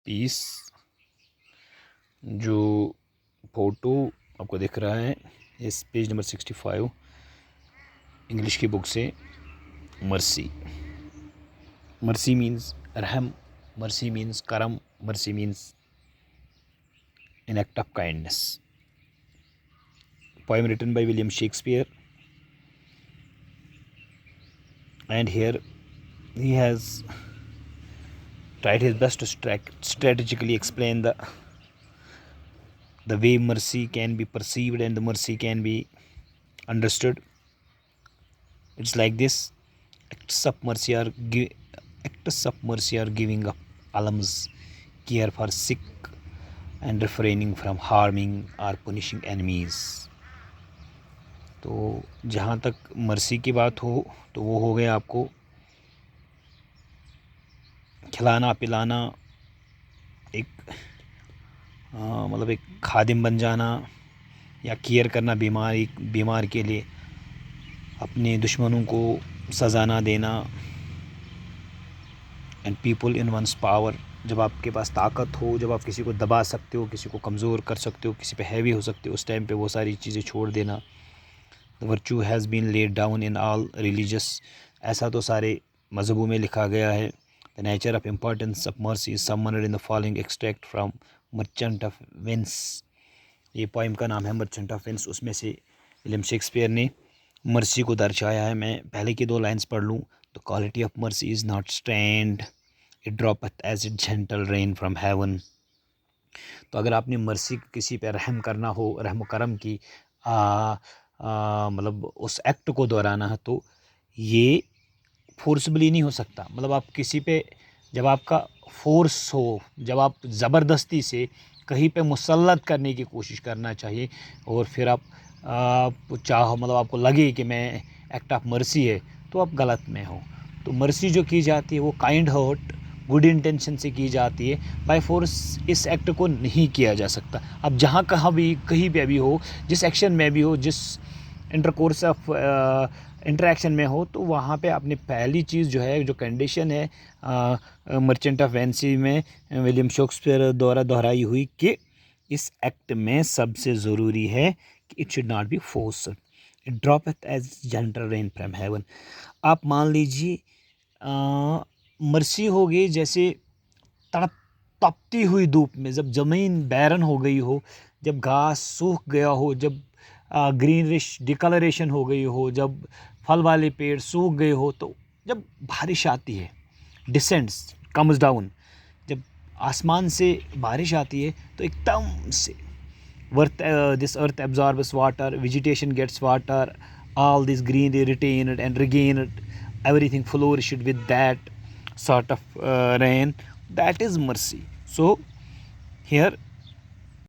30 जो फ़ोटो आपको दिख रहा है इस पेज नंबर 65 इंग्लिश की बुक से। मर्सी, मर्सी मीन्स रहम, मर्सी मीन्स करम, mercy means an act of kindness. Poem written by William Shakespeare, and here he has tried his best to strategically explain the way mercy can be perceived and the mercy can be understood. It's like this: acts of mercy are giving up alms, care for sick, and refraining from harming or punishing enemies. तो जहाँ तक mercy की बात हो तो वो हो गया आपको खिलाना पिलाना, एक मतलब एक खादिम बन जाना या केयर करना बीमार के लिए, अपने दुश्मनों को सज़ा ना देना। And people in one's power, जब आपके पास ताकत हो, जब आप किसी को दबा सकते हो, किसी को कमज़ोर कर सकते हो, किसी पे हैवी हो सकते हो, उस टाइम पे वो सारी चीज़ें छोड़ देना। The virtue has been laid down in all religious, ऐसा तो सारे मज़हबों में लिखा गया है। The nature of importance of mercy is summoned in the following extract from Merchant of Venice. ये पोइम का नाम है मर्चेंट ऑफ वेनिस, उसमें से विलियम शेक्सपियर ने मर्सी को दर्शाया है। मैं पहले की 2 लाइन्स पढ़ लूँ। The quality of mercy is not strained, it droppeth as it gentle rain from heaven. तो अगर आपने मर्सी किसी पे रहम करना हो, रहम करम की मतलब उस एक्ट को दोहराना है, तो ये फोर्सबली नहीं हो सकता। मतलब आप किसी पे जब आपका फोर्स हो, जब आप ज़बरदस्ती से कहीं पे मुसल्लत करने की कोशिश करना चाहिए और फिर आप चाहो, मतलब आपको लगे कि मैं एक्ट ऑफ मर्सी है, तो आप गलत में हो। तो मर्सी जो की जाती है वो काइंड हार्ट, गुड इंटेंशन से की जाती है। बाय फोर्स इस एक्ट को नहीं किया जा सकता। अब जहाँ कहाँ भी कहीं पे भी हो, जिस एक्शन में भी हो, जिस इंटरकोर्स ऑफ इंटरेक्शन में हो, तो वहाँ पे आपने पहली चीज़ जो है, जो कंडीशन है मर्चेंट ऑफ वेनिस में विलियम शेक्सपियर द्वारा दोहराई हुई, कि इस एक्ट में सबसे ज़रूरी है कि it should not be force, it droppeth as gentle rain from heaven. आप मान लीजिए मर्सी हो गई जैसे तपती हुई धूप में, जब ज़मीन बैरन हो गई हो, जब घास सूख गया हो, जब ग्रीनिश डिकलरेशन हो गई हो, जब फल वाले पेड़ सूख गए हो, तो जब बारिश आती है, डिसेंड्स कम्स डाउन, जब आसमान से बारिश आती है तो एकदम से this earth absorbs water, vegetation gets water, all this green retained and regained, everything flourished with that sort of rain. That is mercy. So here